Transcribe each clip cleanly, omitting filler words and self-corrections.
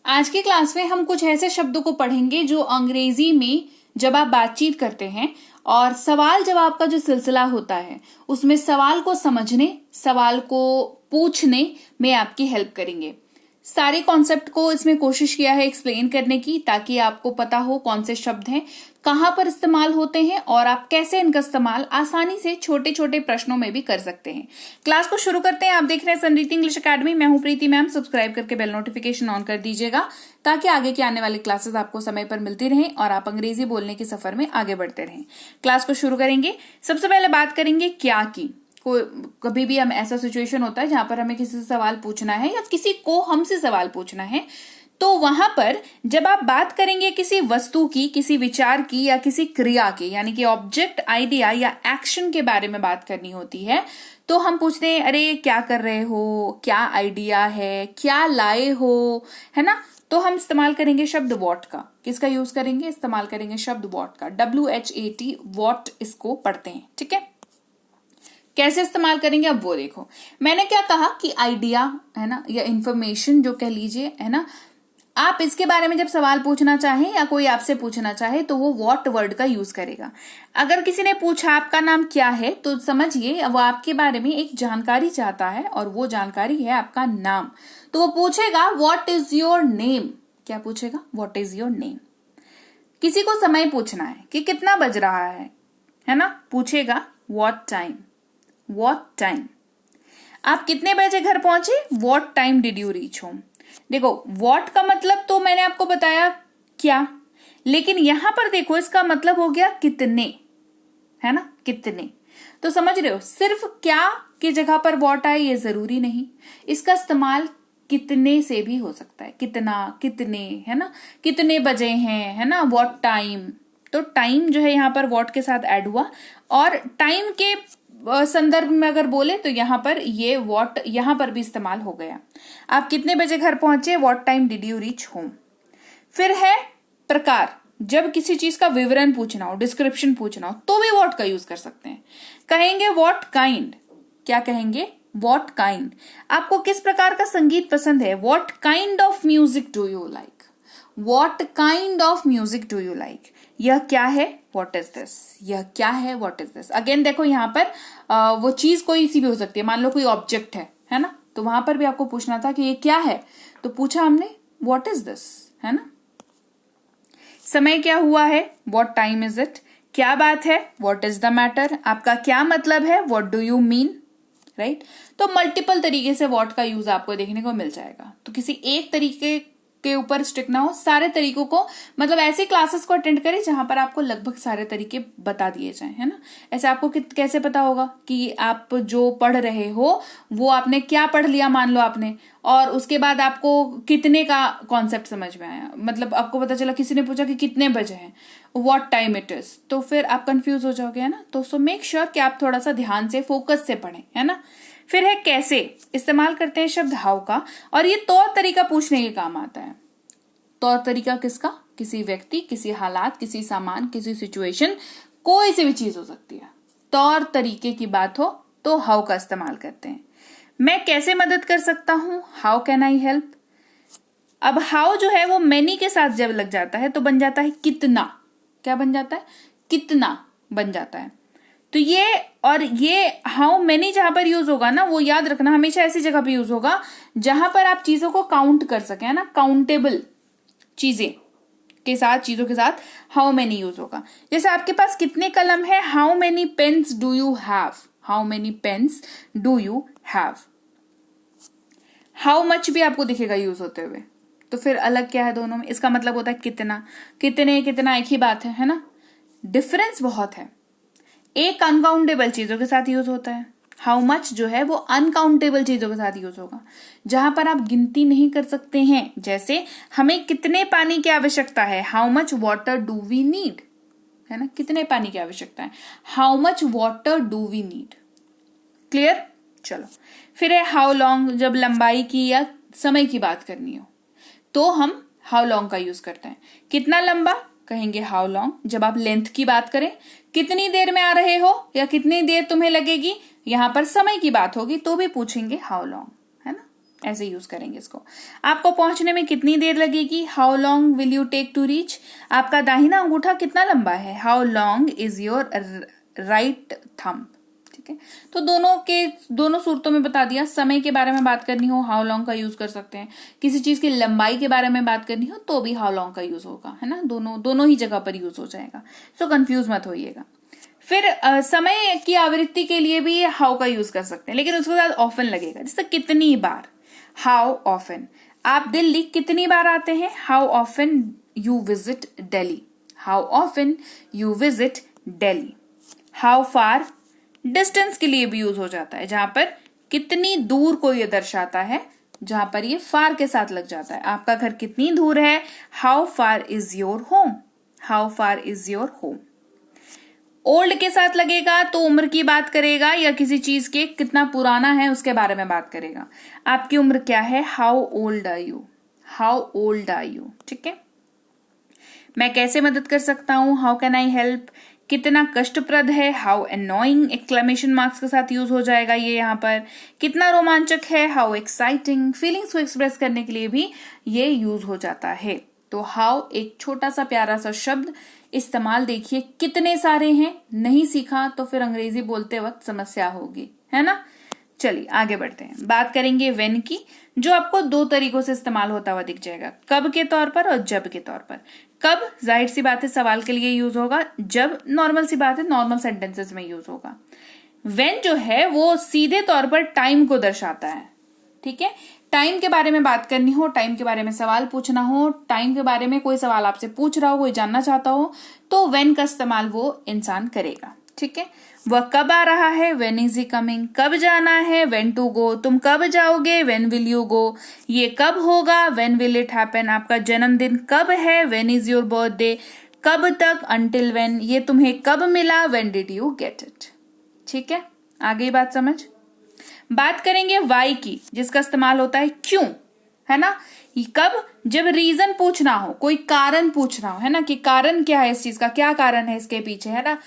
आज की क्लास में हम कुछ ऐसे शब्दों को पढ़ेंगे जो अंग्रेजी में जब आप बातचीत करते हैं और सवाल जवाब का जो सिलसिला होता है उसमें सवाल को समझने, सवाल को पूछने में आपकी हेल्प करेंगे। सारे कॉन्सेप्ट को इसमें कोशिश किया है एक्सप्लेन करने की, ताकि आपको पता हो कौन से शब्द हैं, कहां पर इस्तेमाल होते हैं और आप कैसे इनका इस्तेमाल आसानी से छोटे छोटे प्रश्नों में भी कर सकते हैं। क्लास को शुरू करते हैं। आप देख रहे हैं समृद्धि इंग्लिश अकेडमी। मैं हूं प्रीति मैम। सब्सक्राइब करके बेल नोटिफिकेशन ऑन कर दीजिएगा ताकि आगे की आने वाली क्लासेस आपको समय पर मिलती रहें और आप अंग्रेजी बोलने के सफर में आगे बढ़ते रहें। क्लास को शुरू करेंगे। सबसे पहले बात करेंगे क्या की। कभी भी हम ऐसा सिचुएशन होता है जहां पर हमें किसी से सवाल पूछना है या किसी को हमसे सवाल पूछना है, तो वहां पर जब आप बात करेंगे किसी वस्तु की, किसी विचार की या किसी क्रिया की, यानी कि ऑब्जेक्ट, आइडिया या एक्शन के बारे में बात करनी होती है, तो हम पूछते हैं अरे क्या कर रहे हो, क्या आइडिया है, क्या लाए हो, है ना। तो हम इस्तेमाल करेंगे शब्द वॉट का। किसका यूज करेंगे? इस्तेमाल करेंगे शब्द वॉट का। WHAT, वॉट इसको पढ़ते हैं, ठीक है। कैसे इस्तेमाल करेंगे अब वो देखो। मैंने क्या कहा कि आइडिया, है ना, या इंफॉर्मेशन जो कह लीजिए, है ना, आप इसके बारे में जब सवाल पूछना चाहें या कोई आपसे पूछना चाहे तो वो व्हाट वर्ड का यूज करेगा। अगर किसी ने पूछा आपका नाम क्या है, तो समझिए वो आपके बारे में एक जानकारी चाहता है और वो जानकारी है आपका नाम। तो वो पूछेगा व्हाट इज योर नेम। क्या पूछेगा? What is your name. किसी को समय पूछना है कि कितना बज रहा है ना, पूछेगा व्हाट टाइम। What time. आप कितने बजे घर पहुंचे? What time did you reach home. देखो, व्हाट का मतलब तो मैंने आपको बताया क्या, लेकिन यहां पर देखो इसका मतलब हो गया कितने, है ना, कितने। तो समझ रहे हो, सिर्फ क्या की जगह पर व्हाट आए ये जरूरी नहीं, इसका इस्तेमाल कितने से भी हो सकता है। कितना, कितने, है ना, कितने बजे हैं, है ना, व्हाट टाइम। तो टाइम जो है यहां पर व्हाट के साथ ऐड हुआ और टाइम के संदर्भ में अगर बोले तो यहां पर ये व्हाट यहां पर भी इस्तेमाल हो गया। आप कितने बजे घर पहुंचे? What time did you reach home. फिर है प्रकार। जब किसी चीज का विवरण पूछना हो, डिस्क्रिप्शन पूछना हो, तो भी व्हाट का यूज कर सकते हैं। कहेंगे व्हाट काइंड। क्या कहेंगे? What kind. आपको किस प्रकार का संगीत पसंद है? What kind of music do you like. What kind of music do you like. यह क्या है? What is this. यह क्या है? What is this. अगेन देखो यहां पर वो चीज कोई सी भी हो सकती है। मान लो कोई ऑब्जेक्ट है ना, तो वहां पर भी आपको पूछना था कि ये क्या है, तो पूछा हमने व्हाट इज दिस, है ना। समय क्या हुआ है? What time is it. क्या बात है? What is the matter. आपका क्या मतलब है? What do you mean, right. तो मल्टीपल तरीके से व्हाट का यूज आपको देखने को मिल जाएगा। तो किसी एक तरीके के ऊपर स्टिक ना हो, सारे तरीकों को, मतलब ऐसे क्लासेस को अटेंड करें जहां पर आपको लगभग सारे तरीके बता दिए जाएं, है ना। ऐसे आपको कैसे पता होगा कि आप जो पढ़ रहे हो वो आपने क्या पढ़ लिया, मान लो आपने, और उसके बाद आपको कितने का कॉन्सेप्ट समझ में आया। मतलब आपको पता चला किसी ने पूछा कि कितने बजे हैं, व्हाट टाइम इट इज, तो फिर आप कंफ्यूज हो जाओगे, है ना। तो सो मेक श्योर कि आप थोड़ा सा ध्यान से, फोकस से पढ़ें, है ना। फिर है कैसे। इस्तेमाल करते हैं शब्द हाउ का, और ये तौर तरीका पूछने के काम आता है। तौर तरीका किसका? किसी व्यक्ति, किसी हालात, किसी सामान, किसी सिचुएशन, कोई सी भी चीज हो सकती है। तौर तरीके की बात हो तो हाउ का इस्तेमाल करते हैं। मैं कैसे मदद कर सकता हूं? How can I help. अब हाउ जो है वो मैनी के साथ जब लग जाता है तो बन जाता है कितना। क्या बन जाता है? कितना बन जाता है। तो ये और ये हाउ मेनी जहां पर यूज होगा ना, वो याद रखना हमेशा ऐसी जगह पे यूज होगा जहां पर आप चीजों को काउंट कर सके, है ना। काउंटेबल चीजें के साथ, चीजों के साथ हाउ मेनी यूज होगा। जैसे आपके पास कितने कलम है? How many pens do you have. How many pens do you have. How much भी आपको दिखेगा यूज होते हुए, तो फिर अलग क्या है दोनों में? इसका मतलब होता है कितना। कितने, कितना एक ही बात है ना। डिफरेंस बहुत है। एक अनकाउंटेबल चीजों के साथ यूज होता है। हाउ मच जो है वो अनकाउंटेबल चीजों के साथ यूज होगा, जहां पर आप गिनती नहीं कर सकते हैं। जैसे हमें कितने पानी की आवश्यकता है? How much water do we need, है ना। कितने पानी की आवश्यकता है? How much water do we need. Clear? चलो, फिर है हाउ लॉन्ग। जब लंबाई की या समय की बात करनी हो तो हम हाउ लॉन्ग का यूज करते हैं। कितना लंबा? कहेंगे हाउ लॉन्ग। जब आप लेंथ की बात करें, कितनी देर में आ रहे हो या कितनी देर तुम्हें लगेगी, यहां पर समय की बात होगी तो भी पूछेंगे हाउ लॉन्ग, है ना। ऐसे यूज करेंगे इसको। आपको पहुंचने में कितनी देर लगेगी, how long will you take to reach. आपका दाहिना अंगूठा कितना लंबा है, how long is your right thumb. ठीक है, तो दोनों सूरतों में बता दिया। समय के बारे में बात करनी हो हाउ लॉन्ग का यूज कर सकते हैं, किसी चीज की लंबाई के बारे में बात करनी हो तो भी हाउ लॉन्ग का यूज होगा, है ना, दोनों ही जगह पर यूज हो जाएगा, सो कंफ्यूज मत होइएगा। फिर समय की आवृत्ति के लिए भी हाउ का यूज कर सकते हैं, लेकिन उसके साथ ऑफन लगेगा, जैसे कितनी बार, हाउ ऑफन। आप दिल्ली कितनी बार आते हैं, how often you visit Delhi, how often you visit Delhi. How far distance के लिए भी यूज हो जाता है, जहां पर कितनी दूर को ये दर्शाता है, जहां पर ये फार के साथ लग जाता है। आपका घर कितनी दूर है, how far is your home, how far is your home. Old के साथ लगेगा तो उम्र की बात करेगा या किसी चीज के कितना पुराना है उसके बारे में बात करेगा। आपकी उम्र क्या है, how old are you, how old are you. ठीक है, मैं कैसे मदद कर सकता हूं, हाउ कैन आई हेल्प। कितना कष्टप्रद है, हाउ एनोइंग एक्सक्लेमेशन मार्क्स के साथ यूज हो जाएगा ये यहाँ पर। कितना रोमांचक है, हाउ एक्साइटिंग। फीलिंग्स को एक्सप्रेस करने के लिए भी ये यूज हो जाता है। तो हाउ एक छोटा सा प्यारा सा शब्द, इस्तेमाल देखिए कितने सारे हैं, नहीं सीखा तो फिर अंग्रेजी बोलते वक्त समस्या होगी, है ना। चलिए आगे बढ़ते हैं, बात करेंगे व्हेन की, जो आपको दो तरीकों से इस्तेमाल होता हुआ दिख जाएगा, कब के तौर पर और जब के तौर पर। कब जाहिर सी बात है सवाल के लिए यूज होगा, जब नॉर्मल सी बात है नॉर्मल सेंटेंसेस में यूज होगा। व्हेन जो है वो सीधे तौर पर टाइम को दर्शाता है। ठीक है, टाइम के बारे में बात करनी हो, टाइम के बारे में सवाल पूछना हो, टाइम के बारे में कोई सवाल आपसे पूछ रहा हो, कोई जानना चाहता हो, तो व्हेन का इस्तेमाल वो इंसान करेगा। ठीक है, वह कब आ रहा है, व्हेन इज ही कमिंग। कब जाना है, व्हेन टू गो। तुम कब जाओगे, व्हेन विल यू गो। ये कब होगा, व्हेन विल इट हैपन। आपका जन्मदिन कब है, व्हेन इज योर बर्थडे। कब तक, अंटिल व्हेन। ये तुम्हें कब मिला, when did you get it. ठीक है, आ गई बात समझ। बात करेंगे वाई की, जिसका इस्तेमाल होता है क्यों, है ना। कब, जब रीजन पूछना हो, कोई कारण पूछना हो, है ना, कि कारण क्या है इस चीज का, क्या कारण है इसके पीछे, है ना।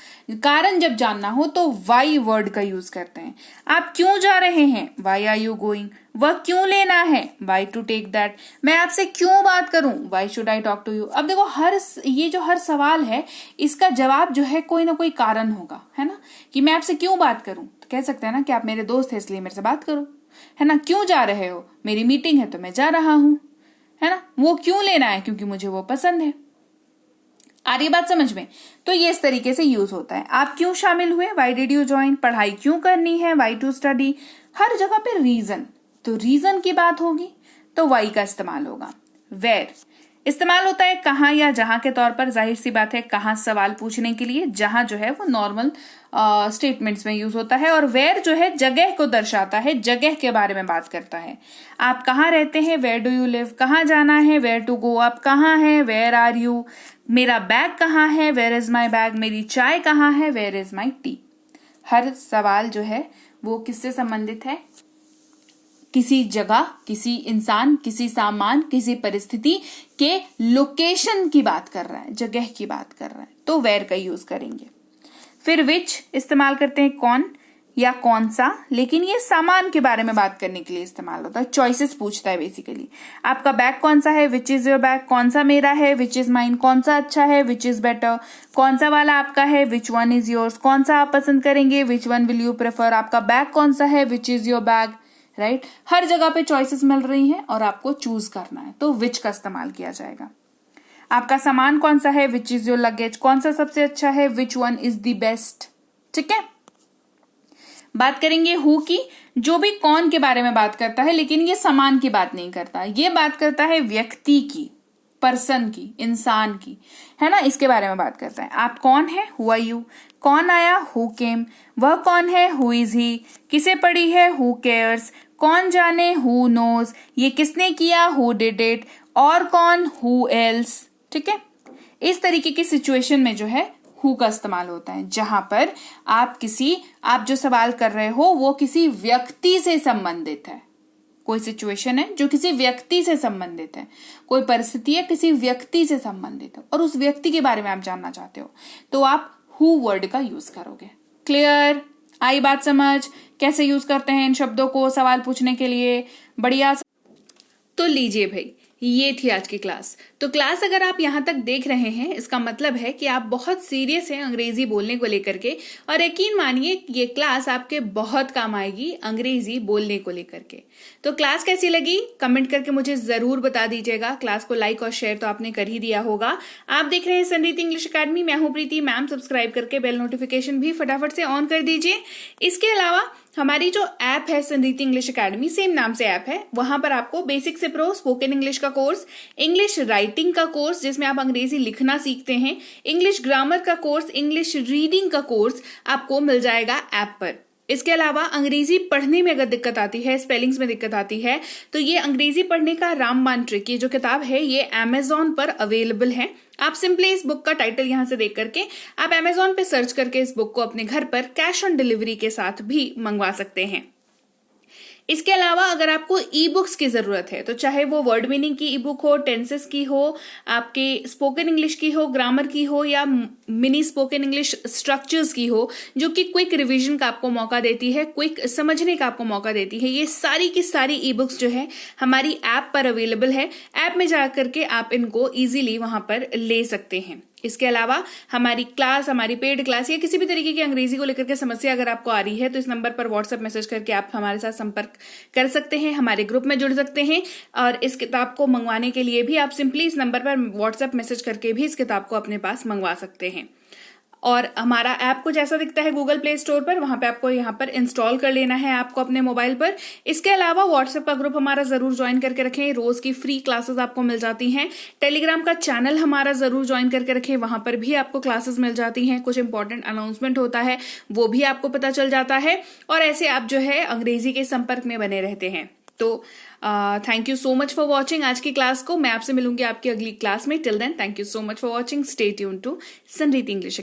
कारण जब जानना हो तो वाई वर्ड का यूज करते हैं। आप क्यों जा रहे हैं, वाई आर यू गोइंग। वह क्यों लेना है, वाई टू टेक दैट। मैं आपसे क्यों बात करूं, why should I talk to you. अब देखो ये जो हर सवाल है इसका जवाब जो है कोई ना कोई कारण होगा, है ना, कि मैं आपसे क्यों बात करूं, तो कह सकते हैं ना कि आप मेरे दोस्त हैं इसलिए मेरे से बात करो, है ना। क्यों जा रहे हो, मेरी मीटिंग है तो मैं जा रहा हूं, है ना। वो क्यों लेना है, क्योंकि मुझे वो पसंद है। आ रही बात समझ में। तो ये इस तरीके से यूज होता है। आप क्यों शामिल हुए, वाई डिड यू ज्वाइन। पढ़ाई क्यों करनी है, वाई टू स्टडी। हर जगह पे रीजन, तो रीजन की बात होगी तो वाई का इस्तेमाल होगा। वेयर इस्तेमाल होता है कहाँ या जहां के तौर पर। जाहिर सी बात है कहाँ सवाल पूछने के लिए, जहां जो है वो नॉर्मल स्टेटमेंट्स में यूज होता है। और वेयर जो है जगह को दर्शाता है, जगह के बारे में बात करता है। आप कहाँ रहते हैं, वेयर डू यू लिव। कहाँ जाना है, वेयर टू गो। आप कहाँ हैं, वेयर आर यू। मेरा बैग कहाँ है, वेयर इज माई बैग। मेरी चाय कहाँ है, वेयर इज माई टी। हर सवाल जो है वो किससे संबंधित है, किसी जगह, किसी इंसान, किसी सामान, किसी परिस्थिति के लोकेशन की बात कर रहा है, जगह की बात कर रहा है, तो वेयर का यूज करेंगे। फिर विच इस्तेमाल करते हैं कौन या कौन सा, लेकिन ये सामान के बारे में बात करने के लिए इस्तेमाल होता है। चॉइसेस पूछता है बेसिकली। आपका बैग कौन सा है, विच इज योर बैग। कौन सा मेरा है, विच इज माइन। कौन सा अच्छा है, विच इज बेटर। कौन सा वाला आपका है, विच वन इज योर्स। कौन सा आप पसंद करेंगे, which one will you prefer. आपका बैग कौन सा है, which is your bag. Right, हर जगह पे चॉइसेस मिल रही हैं और आपको चूज करना है, तो विच का इस्तेमाल किया जाएगा। आपका सामान कौन सा है, विच इज योर लगेज। कौन सा सबसे अच्छा है, which one is the best. ठीक है, बात करेंगे हु की, जो भी कौन के बारे में बात करता है, लेकिन ये सामान की बात नहीं करता, ये बात करता है व्यक्ति की, पर्सन की, इंसान की, है ना, इसके बारे में बात करता है। आप कौन है, हु आर यू। कौन आया, हु केम। वह कौन है, हु इज ही। किसे पड़ी है, हु केयर्स। कौन जाने, हु नोज। ये किसने किया, हु डिड इट। और कौन, हु एल्स। ठीक है, इस तरीके की सिचुएशन में जो है हु का इस्तेमाल होता है, जहां पर आप जो सवाल कर रहे हो वो किसी व्यक्ति से संबंधित है। कोई सिचुएशन है जो किसी व्यक्ति से संबंधित है, कोई परिस्थिति है किसी व्यक्ति से संबंधित है और उस व्यक्ति के बारे में आप जानना चाहते हो, तो आप हु वर्ड का यूज करोगे। क्लियर, आई बात समझ? कैसे यूज करते हैं इन शब्दों को सवाल पूछने के लिए? बढ़िया। तो लीजिए भाई, ये थी आज की क्लास। तो क्लास अगर आप यहाँ तक देख रहे हैं, इसका मतलब है कि आप बहुत सीरियस हैं अंग्रेजी बोलने को लेकर के, और यकीन मानिए ये क्लास आपके बहुत काम आएगी अंग्रेजी बोलने को लेकर के। तो क्लास कैसी लगी कमेंट करके मुझे जरूर बता दीजिएगा। क्लास को लाइक और शेयर तो आपने कर ही दिया होगा। आप देख रहे हैं संरीति इंग्लिश अकेडमी, मैं हूं प्रीति मैम। सब्सक्राइब करके बेल नोटिफिकेशन भी फटाफट से ऑन कर दीजिए। इसके अलावा हमारी जो ऐप है संरीति इंग्लिश अकेडमी, सेम नाम से ऐप है, वहां पर आपको बेसिक से प्रो स्पोकन इंग्लिश का कोर्स, इंग्लिश राइटिंग का कोर्स जिसमें आप अंग्रेजी लिखना सीखते हैं, इंग्लिश ग्रामर का कोर्स, इंग्लिश रीडिंग का कोर्स आपको मिल जाएगा ऐप पर। इसके अलावा अंग्रेजी पढ़ने में अगर दिक्कत आती है, स्पेलिंग्स में दिक्कत आती है, तो ये अंग्रेजी पढ़ने का रामबाण ट्रिक, ये जो किताब है ये अमेजॉन पर अवेलेबल है। आप सिंपली इस बुक का टाइटल यहां से देख करके आप अमेजॉन पे सर्च करके इस बुक को अपने घर पर कैश ऑन डिलीवरी के साथ भी मंगवा सकते हैं। इसके अलावा अगर आपको ई बुक्स की जरूरत है, तो चाहे वो वर्ड मीनिंग की ई बुक हो, टेंसेस की हो, आपके स्पोकन इंग्लिश की हो, ग्रामर की हो, या मिनी स्पोकन इंग्लिश स्ट्रक्चर्स की हो, जो कि क्विक रिवीजन का आपको मौका देती है, क्विक समझने का आपको मौका देती है, ये सारी की सारी ई बुक्स जो है हमारी ऐप पर अवेलेबल है। ऐप में जाकर के आप इनको इजीली वहां पर ले सकते हैं। इसके अलावा हमारी क्लास, हमारी पेड क्लास या किसी भी तरीके की अंग्रेजी को लेकर के समस्या अगर आपको आ रही है, तो इस नंबर पर व्हाट्सएप मैसेज करके आप हमारे साथ संपर्क कर सकते हैं, हमारे ग्रुप में जुड़ सकते हैं। और इस किताब को मंगवाने के लिए भी आप सिंपली इस नंबर पर व्हाट्सएप मैसेज करके भी इस किताब को अपने पास मंगवा सकते हैं। और हमारा ऐप कुछ ऐसा दिखता है गूगल प्ले स्टोर पर, वहां पे आपको यहाँ पर इंस्टॉल कर लेना है ऐप को अपने मोबाइल पर। इसके अलावा व्हाट्सएप का ग्रुप हमारा जरूर ज्वाइन करके रखें, रोज की फ्री क्लासेस आपको मिल जाती हैं। टेलीग्राम का चैनल हमारा जरूर ज्वाइन करके रखें, वहां पर भी आपको क्लासेस मिल जाती हैं, कुछ इंपॉर्टेंट अनाउंसमेंट होता है वो भी आपको पता चल जाता है, और ऐसे आप जो है अंग्रेजी के संपर्क में बने रहते हैं। तो thank you so much for watching आज की क्लास को। मैं आपसे मिलूंगी आपकी अगली क्लास में। Till then thank you so much for watching. Stay tuned to Sanriti English.